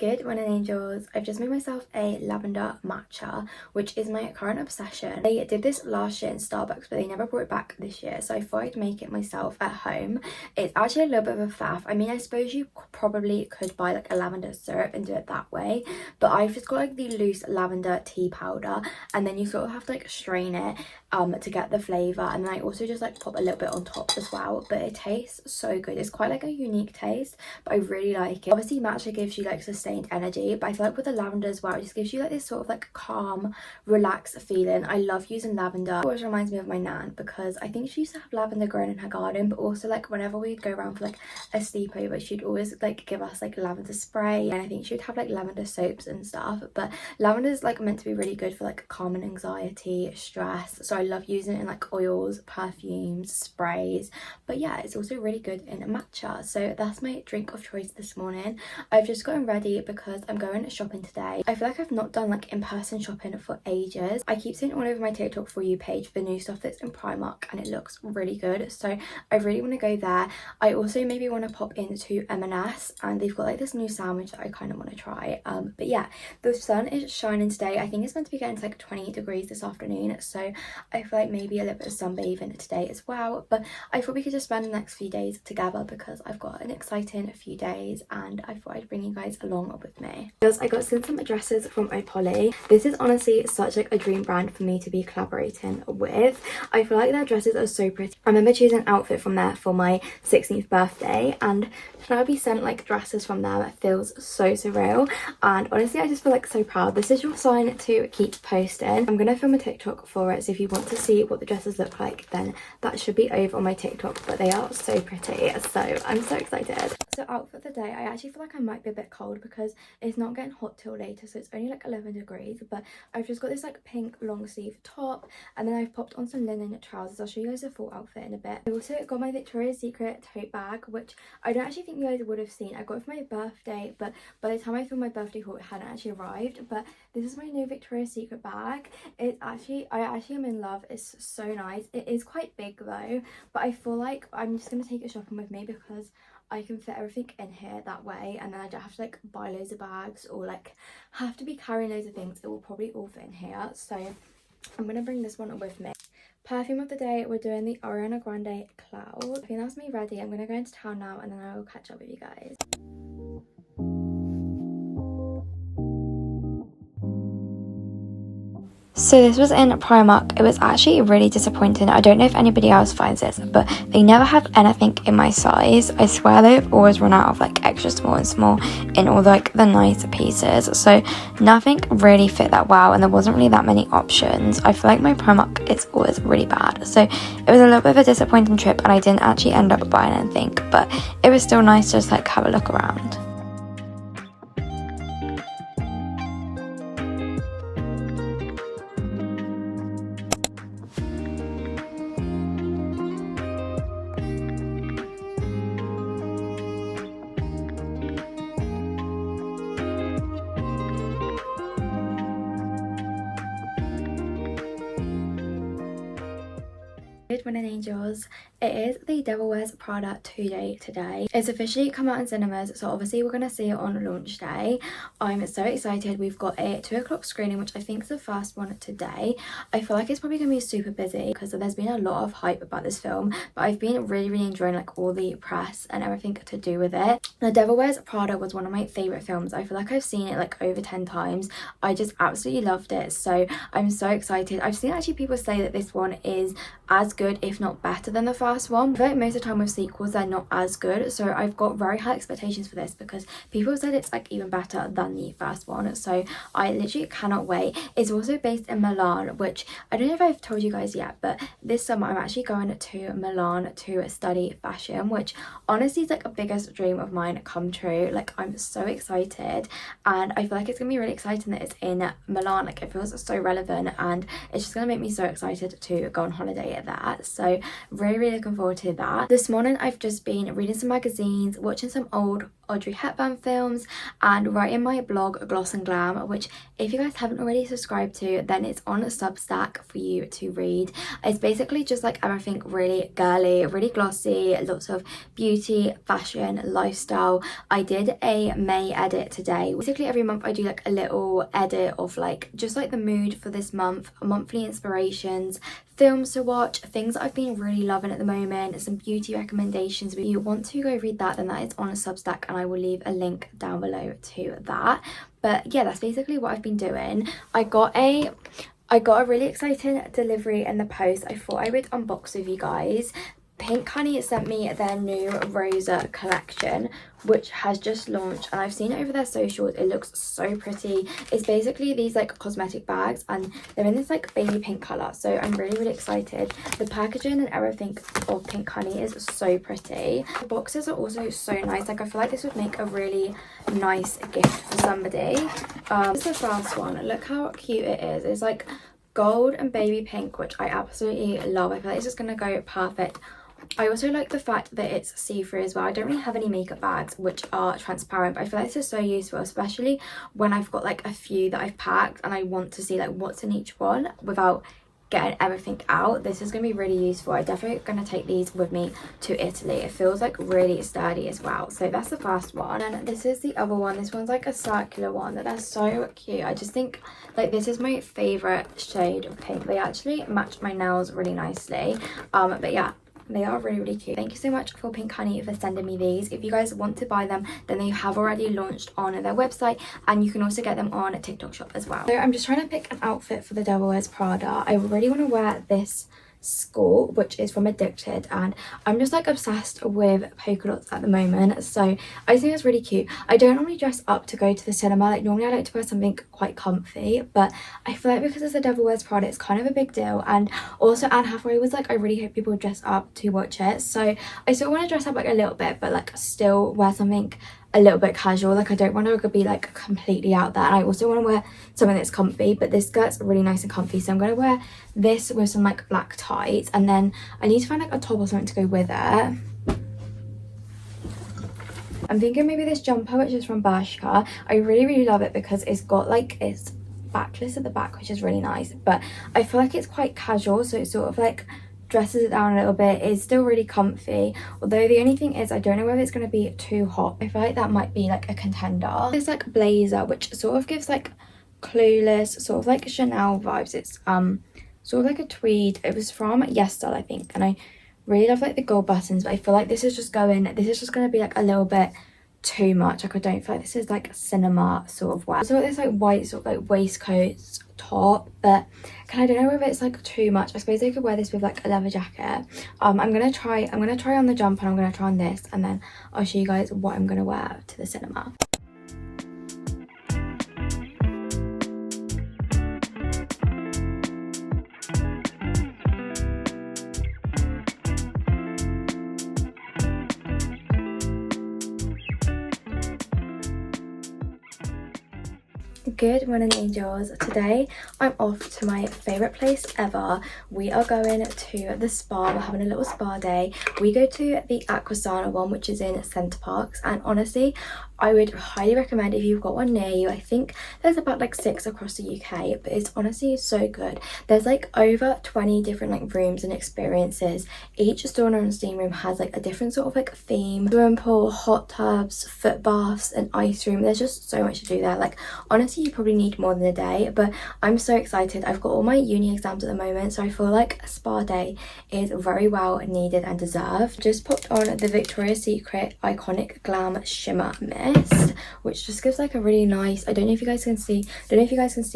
Good morning, angels. I've just made myself a lavender matcha, which is my current obsession. I did this last year in Starbucks, but they never brought it back this year, so I thought I'd make it myself at home. It's actually a little bit of a faff. I mean, I suppose you probably could buy like a lavender syrup and do it that way, but I've just got like the loose lavender tea powder, and then you sort of have to like strain it to get the flavour, and then I also just like pop a little bit on top as well. But it tastes so good. It's quite like a unique taste, but I really like it. Obviously matcha gives you like sustained energy, but I feel like with the lavender as well, it just gives you like this sort of like calm, relaxed feeling. I love using lavender. It always reminds me of my nan, because I think she used to have lavender growing in her garden, but also like whenever we'd go around for like a sleepover, she'd always like give us like lavender spray, and I think she would have like lavender soaps and stuff. But lavender is like meant to be really good for like calming anxiety, stress, so I love using it in like oils, perfumes, sprays. But yeah, it's also really good in a matcha, so that's my drink of choice this morning. I've just gotten ready because I'm going shopping today. I feel like I've not done like in-person shopping for ages. I keep seeing all over my TikTok For You page for new stuff that's in Primark, and it looks really good, so I really want to go there. I also maybe want to pop into M&S, and they've got like this new sandwich that I kind of want to try. But yeah, the sun is shining today. I think it's meant to be getting to like 20 degrees this afternoon, so I feel like maybe a little bit of sunbathing today as well. But I thought we could just spend the next few days together, because I've got an exciting few days, and I thought I'd bring you guys along with me. Because I got sent some dresses from Opoly. This is honestly such like a dream brand for me to be collaborating with. I feel like their dresses are so pretty. I remember choosing an outfit from there for my 16th birthday, and to now be sent like dresses from them, it feels so surreal. And honestly, I just feel like so proud. This is your sign to keep posting. I'm gonna film a TikTok for it, so if you want to see what the dresses look like, then that should be over on my TikTok. But they are so pretty, so I'm so excited. So out for the day, I actually feel like I might be a bit cold because it's not getting hot till later, so it's only like 11 degrees. But I've just got this like pink long sleeve top, and then I've popped on some linen trousers. I'll show you guys the full outfit in a bit. I also got my Victoria's Secret tote bag, which I don't actually think you guys would have seen. I got it for my birthday, but by the time I filmed my birthday haul, it hadn't actually arrived. But this is my new Victoria's Secret bag. I actually am in love. It's so nice. It is quite big though, but I feel like I'm just gonna take it shopping with me because I can fit everything in here that way, and then I don't have to like buy loads of bags or like have to be carrying loads of things. It will probably all fit in here, so I'm gonna bring this one with me. Perfume of the day, we're doing the Ariana Grande Cloud. I think that's me ready. I'm gonna go into town now, and then I will catch up with you guys. So this was in Primark. It was actually really disappointing. I don't know if anybody else finds this, but they never have anything in my size. I swear they've always run out of like extra small and small in all like the nice pieces. So nothing really fit that well, and there wasn't really that many options. I feel like my Primark is always really bad. So it was a little bit of a disappointing trip, and I didn't actually end up buying anything, but it was still nice to just like have a look around. Good morning, angels. It is the Devil Wears Prada 2-day today. It's officially come out in cinemas, so obviously we're going to see it on launch day. I'm so excited. We've got a 2 o'clock screening, which I think is the first one today. I feel like it's probably going to be super busy because there's been a lot of hype about this film, but I've been really enjoying like all the press and everything to do with it. The Devil Wears Prada was one of my favourite films. I feel like I've seen it like over 10 times. I just absolutely loved it, so I'm so excited. I've seen actually people say that this one is as good, if not better, than the first one. I feel like most of the time with sequels they're not as good, so I've got very high expectations for this because people said it's like even better than the first one, so I literally cannot wait. It's also based in Milan, which I don't know if I've told you guys yet, but this summer I'm actually going to Milan to study fashion, which honestly is like a biggest dream of mine come true. Like I'm so excited, and I feel like it's gonna be really exciting that it's in Milan. Like it feels so relevant, and it's just gonna make me so excited to go on holiday there. that, so really looking forward to that. This morning I've just been reading some magazines, watching some old Audrey Hepburn films, and writing my blog Gloss and Glam, which if you guys haven't already subscribed to, then it's on Substack for you to read. It's basically just like everything really girly, really glossy, lots of beauty, fashion, lifestyle. I did a May edit today. Basically every month I do like a little edit of like just like the mood for this month, monthly inspirations, films to watch, things that I've been really loving at the moment, some beauty recommendations. If you want to go read that, then that is on a Substack, and I will leave a link down below to that. But yeah, that's basically what I've been doing. I got a really exciting delivery in the post. I thought I would unbox with you guys. Pink Honey sent me their new Rosa collection, which has just launched, and I've seen it over their socials. It looks so pretty. It's basically these like cosmetic bags, and they're in this like baby pink colour, so I'm really excited. The packaging and everything of Pink Honey is so pretty. The boxes are also so nice. Like I feel like this would make a really nice gift for somebody. This is the first one. Look how cute it is. It's like gold and baby pink, which I absolutely love. I feel like it's just gonna go perfect. I also like the fact that it's see-through as well. I don't really have any makeup bags which are transparent, but I feel like this is so useful, especially when I've got like a few that I've packed and I want to see like what's in each one without getting everything out. This is going to be really useful. I'm definitely going to take these with me to Italy. It feels like really sturdy as well. So that's the first one, and this is the other one. This one's like a circular one. They're so cute. I just think like this is my favorite shade of pink. They actually match my nails really nicely. But yeah, they are really cute. Thank you so much for Pink Honey for sending me these. If you guys want to buy them, then they have already launched on their website, and you can also get them on TikTok shop as well. So I'm just trying to pick an outfit for the Devil Wears Prada. I really want to wear this skull, which is from Addicted, and I'm just like obsessed with polka dots at the moment, so I think it's really cute. I don't normally dress up to go to the cinema. Like normally I like to wear something quite comfy, but I feel like because it's the Devil Wears Prada, it's kind of a big deal. And also Anne Hathaway was like, I really hope people dress up to watch it, so I still want to dress up like a little bit, but like still wear something a little bit casual. Like I don't want to be like completely out there, and I also want to wear something that's comfy, but this skirt's really nice and comfy, so I'm going to wear this with some like black tights, and then I need to find like a top or something to go with it. I'm thinking maybe this jumper, which is from Bershka. I really love it because it's got like it's backless at the back, which is really nice, but I feel like it's quite casual, so it's sort of like dresses it down a little bit. It's still really comfy, although the only thing is I don't know whether it's going to be too hot. I feel like that might be like a contender. This like blazer, which sort of gives like Clueless, sort of like Chanel vibes. It's sort of like a tweed. It was from Yestel, I think, and I really love like the gold buttons, but I feel like this is just going to be like a little bit too much. Like I don't feel like this is like cinema sort of wear. So this like white sort of like waistcoat top, but I don't know whether it's like too much. I suppose I could wear this with like a leather jacket. I'm gonna try on the jumper, and I'm gonna try on this, and then I'll show you guys what I'm gonna wear to the cinema. Good morning, angels. Today I'm off to my favorite place ever. We are going to the spa. We're having a little spa day. We go to the Aquasana one, which is in Center Parcs, and honestly I would highly recommend if you've got one near you. I think there's about like 6 across the UK, but it's honestly so good. There's like over 20 different like rooms and experiences. Each sauna and steam room has like a different sort of like theme. Swimming pool, hot tubs, foot baths, and ice room. There's just so much to do there. Like honestly, you probably need more than a day, but I'm so excited. I've got all my uni exams at the moment, so I feel like a spa day is very well needed and deserved. Just popped on the Victoria's Secret Iconic Glam Shimmer Mist, which just gives like a really nice, I don't know if you guys can see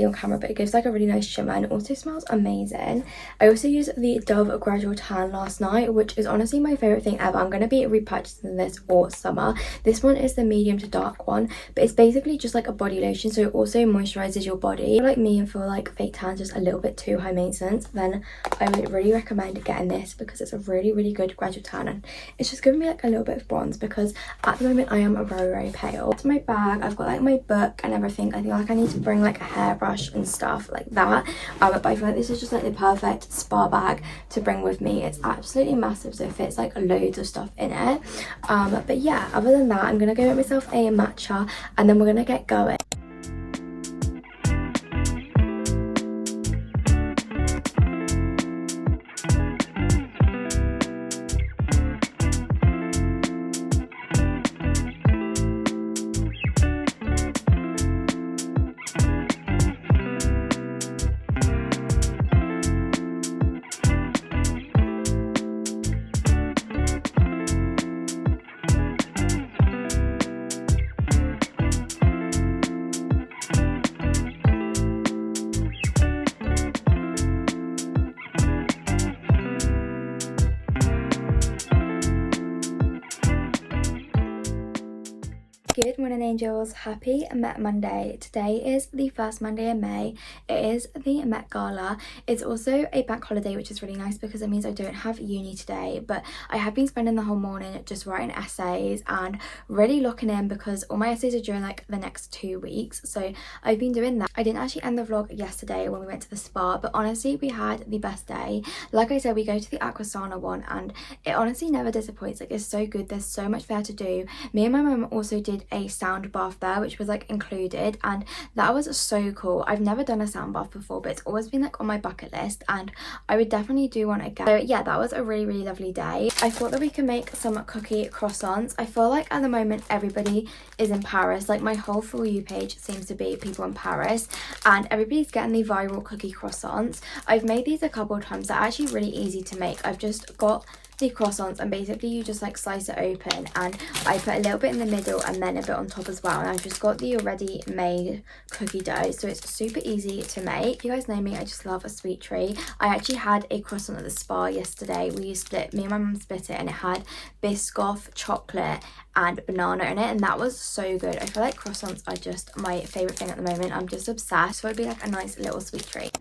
on camera, but it gives like a really nice shimmer, and it also smells amazing. I also used the Dove Gradual Tan last night, which is honestly my favorite thing ever. I'm going to be repurchasing this all summer. This one is the medium to dark one, but it's basically just like a body lotion, so it also also moisturizes your body. Like me, and feel like fake tan is just a little bit too high maintenance, then I would really recommend getting this because it's a really good gradual tan, and it's just giving me like a little bit of bronze because at the moment I am very pale. To my bag, I've got like my book and everything. I feel like I need to bring like a hairbrush and stuff like that, but I feel like this is just like the perfect spa bag to bring with me. It's absolutely massive, so it fits like loads of stuff in it. But yeah, other than that, I'm gonna go get myself a matcha and then we're gonna get going. Good morning, angels. Happy Met Monday. Today is the first Monday in May. It is the Met Gala. It's also a bank holiday, which is really nice because it means I don't have uni today, but I have been spending the whole morning just writing essays and really locking in because all my essays are during like the next 2 weeks, so I've been doing that. I didn't actually end the vlog yesterday when we went to the spa, but honestly we had the best day. Like I said, we go to the Aquasana one and it honestly never disappoints. Like, it's so good. There's so much there to do. Me and my mum also did a sound bath there, which was like included, and that was so cool. I've never done a sound bath before, but it's always been like on my bucket list and I would definitely do one again. So yeah, that was a really lovely day. I thought that we could make some cookie croissants. I feel like at the moment everybody is in Paris. Like, my whole For You page seems to be people in Paris and everybody's getting the viral cookie croissants. I've made these a couple of times. They're actually really easy to make. I've just got the croissants and basically you just like slice it open, and I put a little bit in the middle and then a bit on top as well, and I've just got the already made cookie dough, so it's super easy to make. If you guys know me, I just love a sweet treat. I actually had a croissant at the spa yesterday. Me and my mum split it, and it had Biscoff, chocolate and banana in it, and that was so good. I feel like croissants are just my favorite thing at the moment. I'm just obsessed, so it'd be like a nice little sweet treat.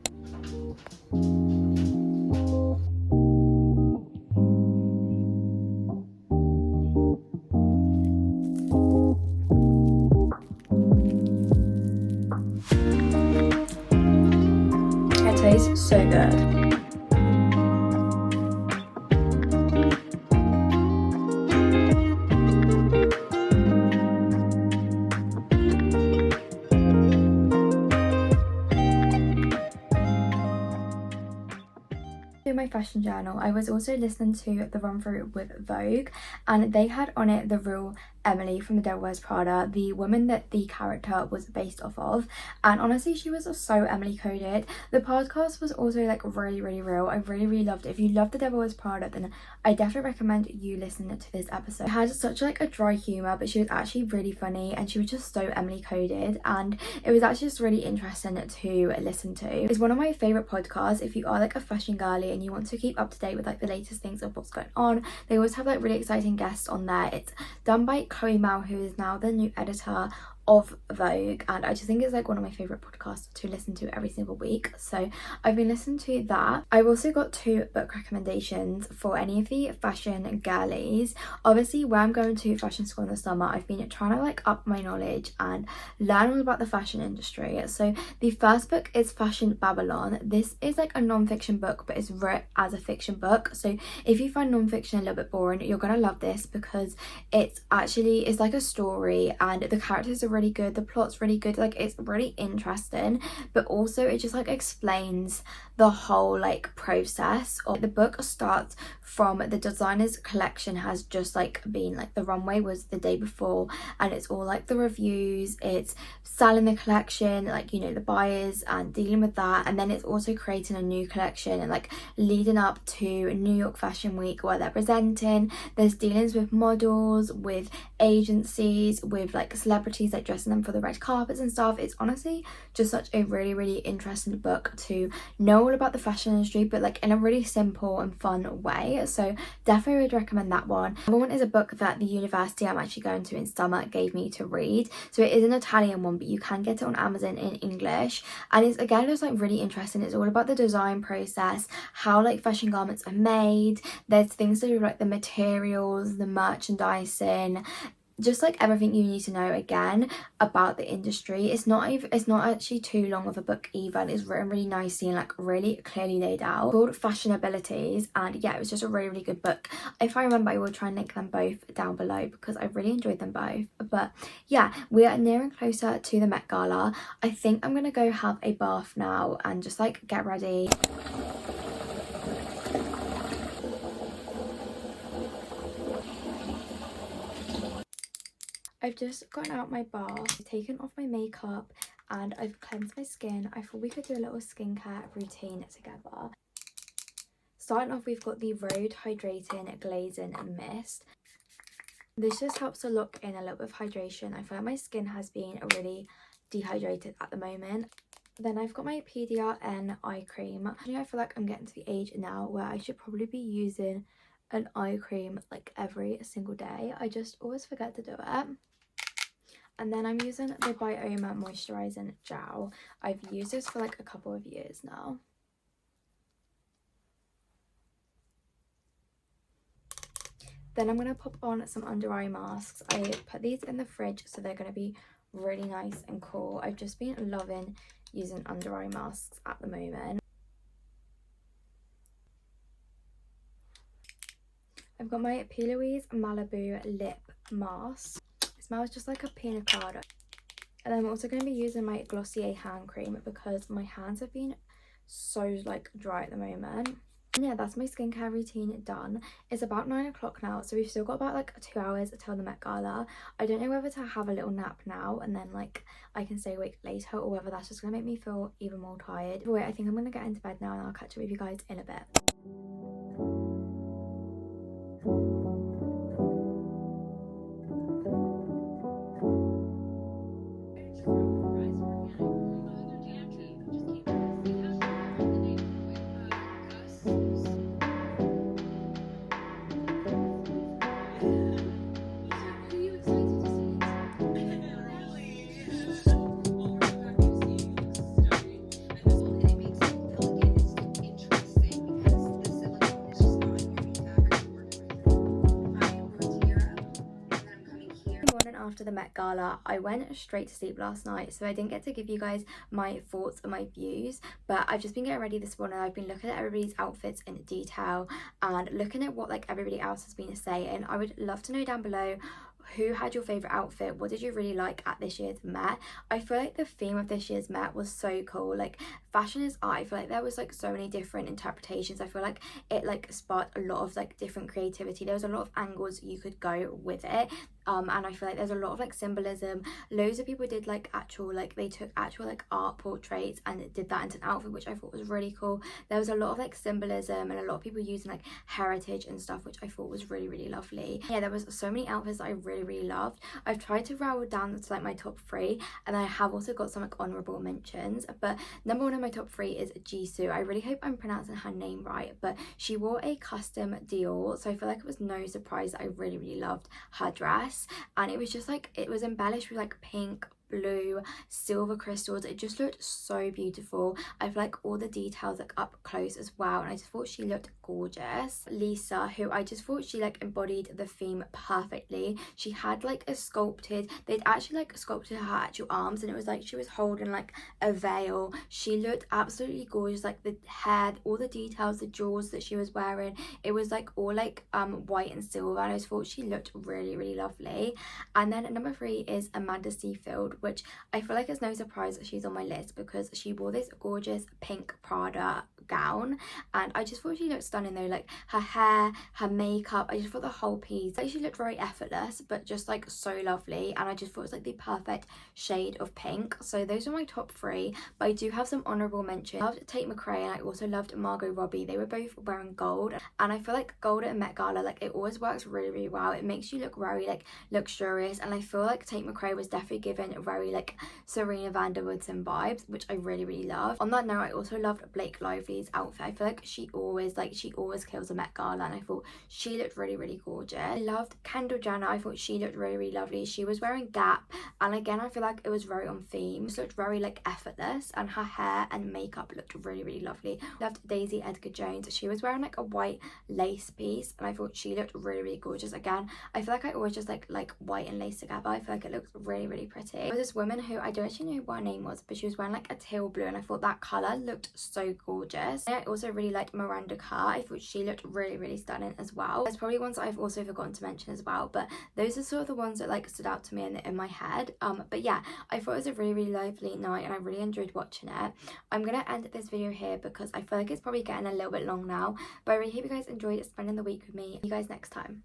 Tastes so good. My fashion journal, I was also listening to the run through with Vogue, and they had on it the real Emily from The Devil Wears Prada, the woman that the character was based off of, and honestly she was so Emily coded. The podcast was also like really real. I really loved it. If you love The Devil Wears Prada, then I definitely recommend you listen to this episode. It had such like a dry humour, but she was actually really funny and she was just so Emily coded, and it was actually just really interesting to listen to. It's one of my favourite podcasts if you are like a fashion girly and you want to keep up to date with like the latest things of what's going on. They always have like really exciting guests on there. It's done by Chloe Mal, who is now the new editor of Vogue, and I just think it's like one of my favorite podcasts to listen to every single week, so I've been listening to that. I've also got 2 book recommendations for any of the fashion girlies. Obviously, where I'm going to fashion school in the summer, I've been trying to like up my knowledge and learn all about the fashion industry. So the first book is Fashion Babylon. This is like a non-fiction book, but it's written as a fiction book, so if you find non-fiction a little bit boring, you're gonna love this because it's like a story and the characters are really good, the plot's really good, like it's really interesting, but also it just like explains the whole like process of the book. Starts from the designer's collection has just like been like, the runway was the day before, and it's all like the reviews, it's selling the collection, like, you know, the buyers and dealing with that, and then it's also creating a new collection and like leading up to New York Fashion Week where they're presenting. There's dealings with models, with agencies, with like celebrities like like dressing them for the red carpets and stuff. It's honestly just such a really interesting book to know all about the fashion industry, but like in a really simple and fun way. So definitely would recommend that one. Another one is a book that the university I'm actually going to in summer gave me to read. So it is an Italian one, but you can get it on Amazon in English, and it's again just like really interesting. It's all about the design process, how like fashion garments are made. There's things to do with like the materials, the merchandising, just like everything you need to know again about the industry. It's not actually too long of a book either, and it's written really nicely and like really clearly laid out. It's called Fashion Abilities, and yeah, it was just a really good book. If I remember, I will try and link them both down below because I really enjoyed them both. But yeah, we are nearing closer to the Met Gala. I think I'm gonna go have a bath now and just like get ready. I've just gotten out my bath, taken off my makeup, and I've cleansed my skin. I thought we could do a little skincare routine together. Starting off, we've got the Rhode Hydrating Glazing Mist. This just helps to lock in a little bit of hydration. I feel like my skin has been really dehydrated at the moment. Then I've got my PDRN eye cream. I feel like I'm getting to the age now where I should probably be using an eye cream like every single day. I just always forget to do it. And then I'm using the Bioma Moisturising Gel. I've used this for like a couple of years now. Then I'm going to pop on some under eye masks. I put these in the fridge so they're going to be really nice and cool. I've just been loving using under eye masks at the moment. I've got my P. Louise Malibu Lip Mask. It smells just like a pina colada. And I'm also going to be using my Glossier hand cream because my hands have been so like dry at the moment. And yeah, that's my skincare routine done. It's about 9 o'clock now, so we've still got about like 2 hours till the Met Gala. I don't know whether to have a little nap now and then like I can stay awake later, or whether that's just going to make me feel even more tired. But wait, I think I'm going to get into bed now and I'll catch up with you guys in a bit. After the Met Gala, I went straight to sleep last night, so I didn't get to give you guys my thoughts and my views, but I've just been getting ready this morning. I've been looking at everybody's outfits in detail and looking at what like everybody else has been saying. I would love to know down below, who had your favorite outfit? What did you really like at this year's Met? I feel like the theme of this year's Met was so cool. Like, fashion is art. I feel like there was like so many different interpretations. I feel like it like sparked a lot of like different creativity. There was a lot of angles you could go with it. And I feel like there's a lot of like symbolism. Loads of people did like actual, like they took actual like art portraits and did that into an outfit, which I thought was really cool. There was a lot of like symbolism and a lot of people using like heritage and stuff, which I thought was really lovely. Yeah, there was so many outfits that I really loved. I've tried to roll down to like my top 3, and I have also got some like honorable mentions, but number 1 in my top 3 is Jisoo. I really hope I'm pronouncing her name right, but she wore a custom Dior, so I feel like it was no surprise that I really loved her dress. And it was just like, it was embellished with like pink, blue, silver crystals. It just looked so beautiful. I feel like all the details like up close as well, and I just thought she looked gorgeous. Lisa, who I just thought she like embodied the theme perfectly. She had like a sculpted, they'd actually like sculpted her actual arms, and it was like she was holding like a veil. She looked absolutely gorgeous, like the hair, all the details, the jewels that she was wearing, it was like all like white and silver, and I just thought she looked really lovely. And then number 3 is Amanda Seyfield, which I feel like it's no surprise that she's on my list because she wore this gorgeous pink Prada gown, and I just thought she looked stunning though. Like her hair, her makeup, I just thought the whole piece, like, she looked very effortless but just like so lovely, and I just thought it was like the perfect shade of pink. So those are my top 3, but I do have some honourable mentions. I loved Tate McRae and I also loved Margot Robbie. They were both wearing gold, and I feel like gold at a Met Gala, like, it always works really, really well. It makes you look very like luxurious, and I feel like Tate McRae was definitely given very like Serena van der Woodsen vibes, which I really, really love. On that note, I also loved Blake Lively's outfit. I feel like she always kills a Met Gala, and I thought she looked really, really gorgeous. I loved Kendall Jenner. I thought she looked really, really lovely. She was wearing Gap, and again I feel like it was very on theme. She looked very like effortless, and her hair and makeup looked really, really lovely. Loved Daisy Edgar Jones. She was wearing like a white lace piece, and I thought she looked really, really gorgeous. Again, I feel like I always just like white and lace together. I feel like it looks really, really pretty. There was this woman who I don't actually know what her name was, but she was wearing like a teal blue, and I thought that colour looked so gorgeous. And I also really liked Miranda Kerr. I thought she looked really, really stunning as well. There's probably ones that I've also forgotten to mention as well, but those are sort of the ones that like stood out to me in my head. But yeah, I thought it was a really, really lovely night, and I really enjoyed watching it. I'm gonna end this video here because I feel like it's probably getting a little bit long now, but I really hope you guys enjoyed spending the week with me. See you guys next time.